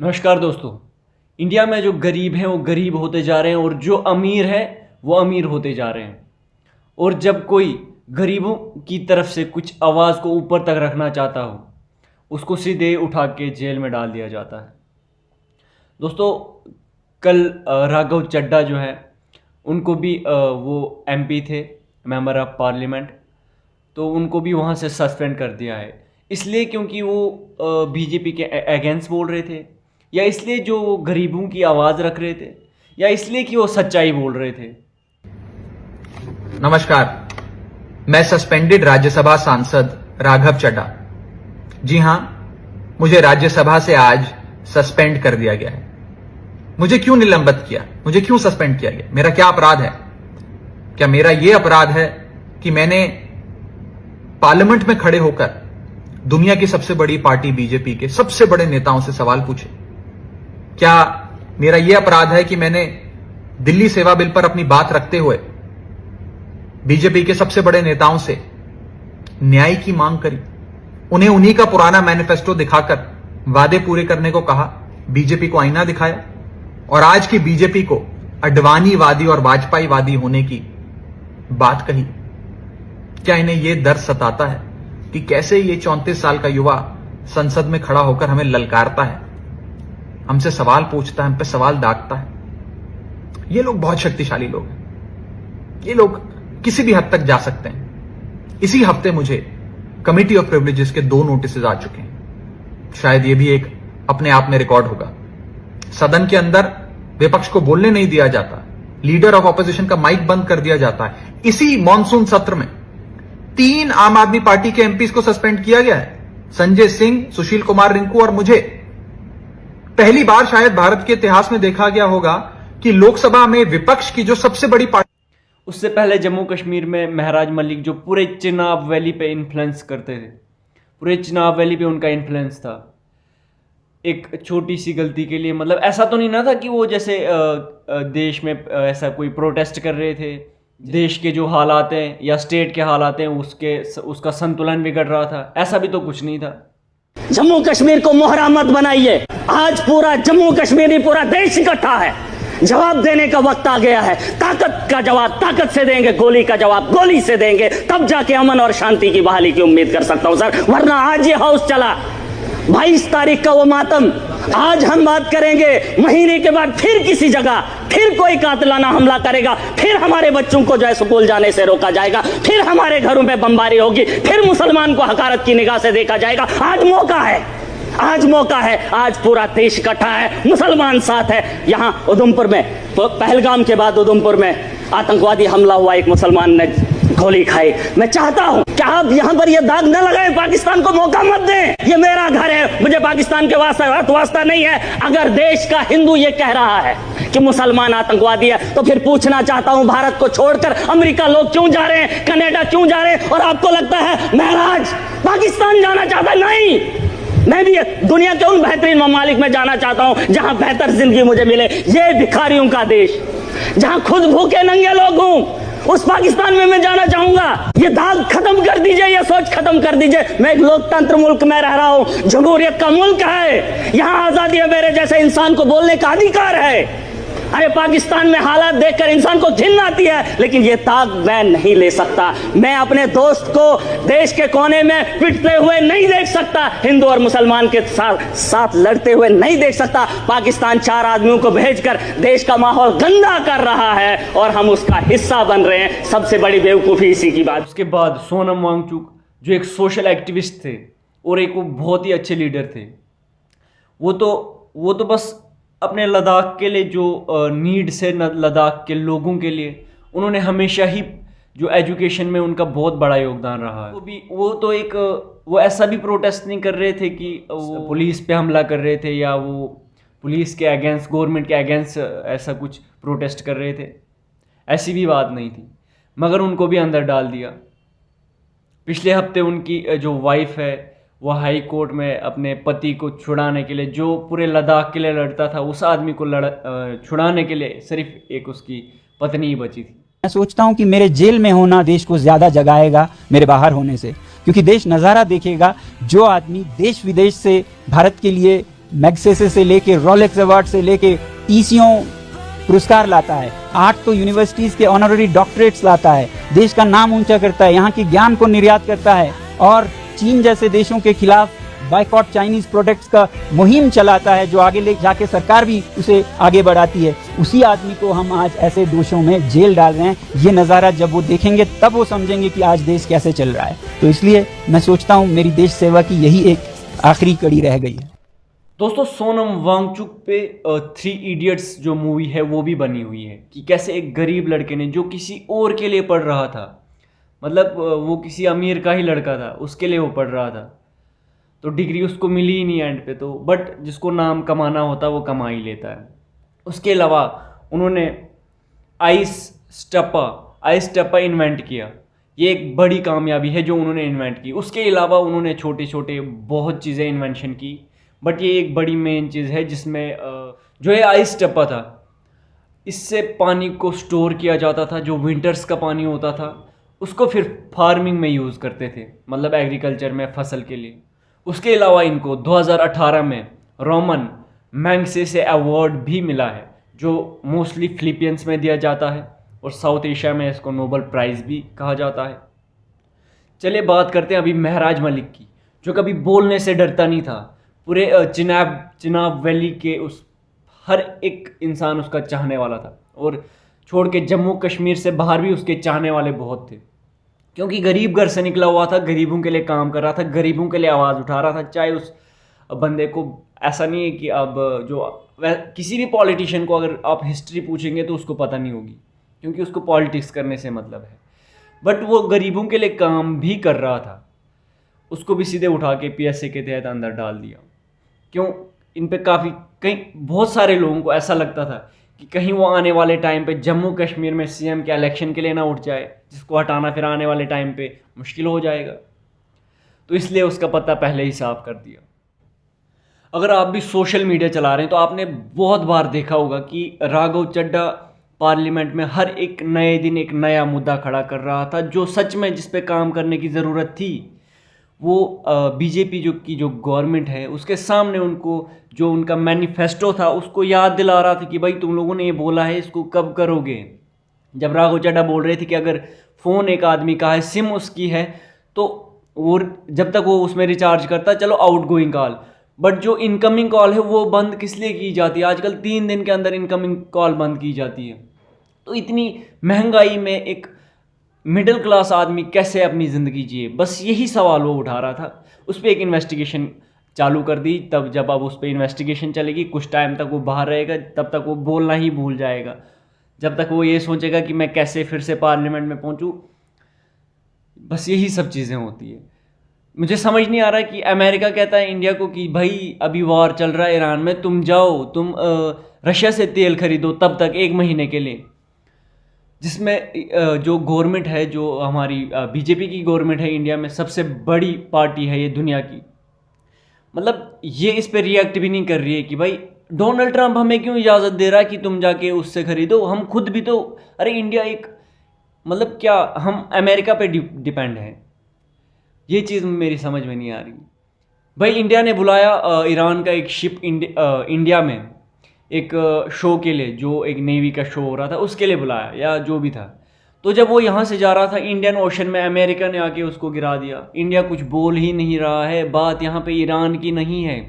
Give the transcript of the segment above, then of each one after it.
नमस्कार दोस्तों। इंडिया में जो गरीब हैं वो गरीब होते जा रहे हैं और जो अमीर है वो अमीर होते जा रहे हैं। और जब कोई गरीबों की तरफ से कुछ आवाज़ को ऊपर तक रखना चाहता हो उसको सीधे उठा के जेल में डाल दिया जाता है। दोस्तों, कल राघव चड्ढा जो है उनको भी वो एमपी थे, मेंबर ऑफ पार्लियामेंट, तो उनको भी वहाँ से सस्पेंड कर दिया है। इसलिए क्योंकि वो बीजेपी के अगेंस्ट बोल रहे थे, या इसलिए जो वो गरीबों की आवाज़ रख रहे थे, या इसलिए कि वो सच्चाई बोल रहे थे। नमस्कार, मैं सस्पेंडेड राज्यसभा सांसद राघव चड्ढा। जी हां, मुझे राज्यसभा से आज सस्पेंड कर दिया गया है। मुझे क्यों निलंबित किया, मुझे क्यों सस्पेंड किया गया, मेरा क्या अपराध है? क्या मेरा यह अपराध है कि मैंने पार्लियामेंट में खड़े होकर दुनिया की सबसे बड़ी पार्टी बीजेपी के सबसे बड़े नेताओं से सवाल पूछे? क्या मेरा यह अपराध है कि मैंने दिल्ली सेवा बिल पर अपनी बात रखते हुए बीजेपी के सबसे बड़े नेताओं से न्याय की मांग करी, उन्हें उन्हीं का पुराना मैनिफेस्टो दिखाकर वादे पूरे करने को कहा, बीजेपी को आईना दिखाया और आज की बीजेपी को अडवाणीवादी और वाजपेयीवादी होने की बात कही? क्या इन्हें यह दर्द सताता है कि कैसे ये 34 साल का युवा संसद में खड़ा होकर हमें ललकारता है, हमसे सवाल पूछता है, हम पे सवाल दागता है? ये लोग बहुत शक्तिशाली लोग हैं, ये लोग किसी भी हद तक जा सकते हैं। इसी हफ्ते मुझे कमिटी ऑफ प्रिविलेजेस के 2 नोटिस आ चुके हैं। शायद ये भी एक अपने आप में रिकॉर्ड होगा। सदन के अंदर विपक्ष को बोलने नहीं दिया जाता, लीडर ऑफ ऑपोजिशन का माइक बंद कर दिया जाता है। इसी मॉनसून सत्र में 3 आम आदमी पार्टी के एमपीज को सस्पेंड किया गया है, संजय सिंह, सुशील कुमार रिंकू और मुझे। पहली बार शायद भारत के इतिहास में देखा गया होगा कि लोकसभा में विपक्ष की जो सबसे बड़ी पार्टी, उससे पहले जम्मू कश्मीर में महराज मलिक जो पूरे चिनाब वैली पे इन्फ्लुएंस करते थे, पूरे चिनाब वैली पे उनका इन्फ्लुएंस था। एक छोटी सी गलती के लिए, मतलब ऐसा तो नहीं ना था कि वो जैसे देश में ऐसा कोई प्रोटेस्ट कर रहे थे, देश के जो हालात हैं या स्टेट के हालात हैं उसका संतुलन बिगड़ रहा था, ऐसा भी तो कुछ नहीं था। जम्मू कश्मीर को मोहरा मत बनाइए। आज पूरा जम्मू कश्मीर नहीं, पूरा देश इकट्ठा है। जवाब देने का वक्त आ गया है। ताकत का जवाब ताकत से देंगे, गोली का जवाब गोली से देंगे, तब जाके अमन और शांति की बहाली की उम्मीद कर सकता हूं सर। वरना आज ये हाउस चला 22 तारीख का वो मातम, आज हम बात करेंगे, महीने के बाद फिर किसी जगह फिर कोई कातिलाना हमला करेगा, फिर हमारे बच्चों को जो है स्कूल जाने से रोका जाएगा, फिर हमारे घरों पे बमबारी होगी, फिर मुसलमान को हकारत की निगाह से देखा जाएगा। आज मौका है, आज मौका है, आज पूरा देश इकट्ठा है, मुसलमान साथ है। यहां उधमपुर में, पहलगाम के बाद उधमपुर में आतंकवादी हमला हुआ, एक मुसलमान ने गोली खाई। मैं चाहता हूं कि आप यहां पर यह दाग न लगाएं, पाकिस्तान को मौका मत दें। ये मेरा घर है, मुझे पाकिस्तान के वास्ता नहीं है। अगर देश का हिंदू ये कह रहा है कि मुसलमान आतंकवादी है, तो फिर पूछना चाहता हूं, भारत को छोड़कर अमेरिका लोग क्यों जा रहे हैं, कनाडा क्यों जा रहे हैं? और आपको लगता है महराज पाकिस्तान जाना चाहता है? नहीं, मैं भी दुनिया के उन बेहतरीन ममालिक में जाना चाहता हूं जहां बेहतर जिंदगी मुझे मिले। ये भिखारियों का देश, जहां खुद भूखे नंगे लोग हों, उस पाकिस्तान में मैं जाना चाहूंगा। ये दाग खत्म कर दीजिए, ये सोच खत्म कर दीजिए। मैं एक लोकतंत्र मुल्क में रह रहा हूं, जमहूरियत का मुल्क है, यहां आजादी है, मेरे जैसे इंसान को बोलने का अधिकार है। अरे पाकिस्तान में हालात देखकर इंसान को घिन आती है, लेकिन ये दाग मैं नहीं ले सकता। मैं अपने दोस्त को देश के कोने में पिटते हुए नहीं देख सकता, हिंदू और मुसलमान के साथ लड़ते हुए नहीं देख सकता। पाकिस्तान 4 आदमियों को भेजकर देश का माहौल गंदा कर रहा है और हम उसका हिस्सा बन रहे हैं। सबसे बड़ी बेवकूफ़ी इसी की बात। उसके बाद सोनम वांगचुक जो एक सोशल एक्टिविस्ट थे और एक वो बहुत ही अच्छे लीडर थे, वो तो बस अपने लद्दाख के लिए, जो नीड से लद्दाख के लोगों के लिए, उन्होंने हमेशा ही जो एजुकेशन में उनका बहुत बड़ा योगदान रहा है। वो ऐसा भी प्रोटेस्ट नहीं कर रहे थे कि वो पुलिस पे हमला कर रहे थे या वो पुलिस के अगेंस्ट, गवर्नमेंट के अगेंस्ट ऐसा कुछ प्रोटेस्ट कर रहे थे, ऐसी भी बात नहीं थी। मगर उनको भी अंदर डाल दिया। पिछले हफ्ते उनकी जो वाइफ है वो हाई कोर्ट में अपने पति को छुड़ाने के लिए, जो पूरे लद्दाख के लिए लड़ता था, उस आदमी को छुड़ाने के लिए सिर्फ एक उसकी पत्नी ही बची थी। मैं सोचता हूं कि मेरे जेल में होना देश को ज़्यादा जगाएगा मेरे बाहर होने से, क्योंकि देश नज़ारा देखेगा जो आदमी देश विदेश से भारत के लिए मैग्सेसे से लेके रोलेक्स अवार्ड से लेके टीसीओ पुरस्कार लाता है, 8 तो यूनिवर्सिटीज के ऑनररी डॉक्टरेट्स लाता है, देश का नाम ऊंचा करता है, यहाँ की ज्ञान को निर्यात करता है और चीन जैसे देशों के खिलाफ बाइकॉट चाइनीज प्रोडक्ट्स का मुहिम चलाता है, जो आगे ले जाके सरकार भी उसे आगे बढ़ाती है। उसी आदमी को हम आज ऐसे दोषों में जेल डाल रहे हैं। ये नज़ारा जब वो देखेंगे तब वो समझेंगे कि आज देश कैसे चल रहा है। तो इसलिए मैं सोचता हूँ मेरी देश सेवा की यही एक आखिरी कड़ी रह गई है। दोस्तों, सोनम वांगचुक पे 3 इडियट्स जो मूवी है वो भी बनी हुई है कि कैसे एक गरीब लड़के ने जो किसी और के लिए पढ़ रहा था, मतलब वो किसी अमीर का ही लड़का था, उसके लिए वो पढ़ रहा था, तो डिग्री उसको मिली ही नहीं एंड पे, तो बट जिसको नाम कमाना होता है वो कमा ही लेता है। उसके अलावा उन्होंने आइस स्टप्पा इन्वेंट किया। ये एक बड़ी कामयाबी है जो उन्होंने इन्वेंट की। उसके अलावा उन्होंने छोटे छोटे बहुत चीज़ें इन्वेंशन की, बट ये एक बड़ी मेन चीज़ है जिसमें जो है आइस स्टप्पा था। इससे पानी को स्टोर किया जाता था, जो विंटर्स का पानी होता था उसको फिर फार्मिंग में यूज़ करते थे, मतलब एग्रीकल्चर में फसल के लिए। उसके अलावा इनको 2018 में रोमन मैग्सेसे अवार्ड भी मिला है, जो मोस्टली फिलीपींस में दिया जाता है और साउथ एशिया में इसको नोबेल प्राइज़ भी कहा जाता है। चलिए बात करते हैं अभी महराज मलिक की, जो कभी बोलने से डरता नहीं था। पूरे चिनाब वैली के उस हर एक इंसान उसका चाहने वाला था, और छोड़ के जम्मू कश्मीर से बाहर भी उसके चाहने वाले बहुत थे, क्योंकि गरीब घर से निकला हुआ था, गरीबों के लिए काम कर रहा था, गरीबों के लिए आवाज़ उठा रहा था। चाहे उस बंदे को, ऐसा नहीं है कि अब जो किसी भी पॉलिटिशियन को अगर आप हिस्ट्री पूछेंगे तो उसको पता नहीं होगी, क्योंकि उसको पॉलिटिक्स करने से मतलब है, बट वो गरीबों के लिए काम भी कर रहा था। उसको भी सीधे उठा के पीएसए के तहत अंदर डाल दिया। क्यों? इन पे कई बहुत सारे लोगों को ऐसा लगता था कि कहीं वो आने वाले टाइम पे जम्मू कश्मीर में सीएम के इलेक्शन के लिए ना उठ जाए, जिसको हटाना फिर आने वाले टाइम पे मुश्किल हो जाएगा, तो इसलिए उसका पता पहले ही साफ कर दिया। अगर आप भी सोशल मीडिया चला रहे हैं तो आपने बहुत बार देखा होगा कि राघव चड्ढा पार्लियामेंट में हर एक नए दिन एक नया मुद्दा खड़ा कर रहा था, जो सच में जिस पे काम करने की ज़रूरत थी। वो बीजेपी जो गवर्नमेंट है उसके सामने उनको जो उनका मैनिफेस्टो था उसको याद दिला रहा था कि भाई तुम लोगों ने ये बोला है, इसको कब करोगे। जब राघव चड्ढा बोल रहे थे कि अगर फ़ोन एक आदमी का है, सिम उसकी है, तो वो जब तक वो उसमें रिचार्ज करता चलो आउटगोइंग कॉल, बट जो इनकमिंग कॉल है वो बंद किस लिए की जाती है? आजकल 3 दिन के अंदर इनकमिंग कॉल बंद की जाती है। तो इतनी महंगाई में एक मिडिल क्लास आदमी कैसे अपनी ज़िंदगी जिए, बस यही सवाल वो उठा रहा था। उस पर एक इन्वेस्टिगेशन चालू कर दी। तब जब अब उस पर इन्वेस्टिगेशन चलेगी, कुछ टाइम तक वो बाहर रहेगा, तब तक वो बोलना ही भूल जाएगा, जब तक वो ये सोचेगा कि मैं कैसे फिर से पार्लियामेंट में पहुंचूं। बस यही सब चीज़ें होती है। मुझे समझ नहीं आ रहा कि अमेरिका कहता है इंडिया को कि भाई अभी वॉर चल रहा है ईरान में, तुम जाओ, तुम रशिया से तेल खरीदो तब तक 1 महीने के लिए, जिसमें जो गवर्नमेंट है, जो हमारी बीजेपी की गवर्नमेंट है इंडिया में, सबसे बड़ी पार्टी है ये दुनिया की, मतलब ये इस पे रिएक्ट भी नहीं कर रही है कि भाई डोनाल्ड ट्रंप हमें क्यों इजाज़त दे रहा है कि तुम जाके उससे खरीदो। हम खुद भी तो, अरे इंडिया एक, मतलब क्या हम अमेरिका पे डिपेंड हैं? ये चीज़ मेरी समझ में नहीं आ रही। भाई इंडिया ने बुलाया ईरान का एक शिप इंडिया में एक शो के लिए, जो एक नेवी का शो हो रहा था उसके लिए बुलाया या जो भी था। तो जब वो यहाँ से जा रहा था इंडियन ओशन में, अमेरिका ने आके उसको गिरा दिया। इंडिया कुछ बोल ही नहीं रहा है। बात यहाँ पे ईरान की नहीं है,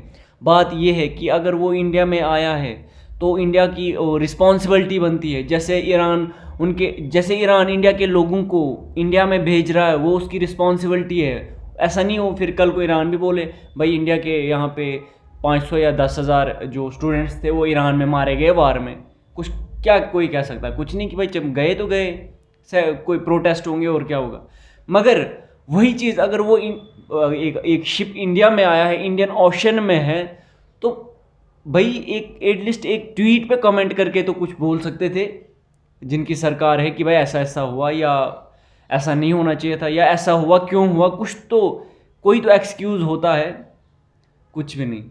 बात ये है कि अगर वो इंडिया में आया है तो इंडिया की रिस्पॉन्सिबिलिटी बनती है। जैसे ईरान इंडिया के लोगों को इंडिया में भेज रहा है, वो उसकी रिस्पॉन्सिबिलिटी है। ऐसा नहीं हो फिर कल को ईरान भी बोले भाई इंडिया के यहाँ पे 500 या 10,000 जो स्टूडेंट्स थे वो ईरान में मारे गए वार में। कुछ क्या कोई कह सकता है? कुछ नहीं कि भाई जब गए तो गए, कोई प्रोटेस्ट होंगे और क्या होगा। मगर वही चीज़ अगर वो एक शिप इंडिया में आया है, इंडियन ओशन में है, तो भाई एक एटलीस्ट एक ट्वीट पे कमेंट करके तो कुछ बोल सकते थे जिनकी सरकार है कि भाई ऐसा ऐसा हुआ, या ऐसा नहीं होना चाहिए था, या ऐसा हुआ क्यों हुआ। कुछ तो कोई तो एक्सक्यूज़ होता है, कुछ भी नहीं।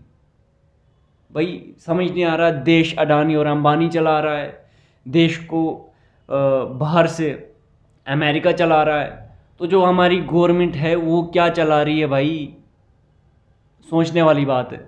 भाई समझ नहीं आ रहा, देश अडानी और अंबानी चला रहा है, देश को बाहर से अमेरिका चला रहा है, तो जो हमारी गवर्नमेंट है वो क्या चला रही है भाई? सोचने वाली बात है।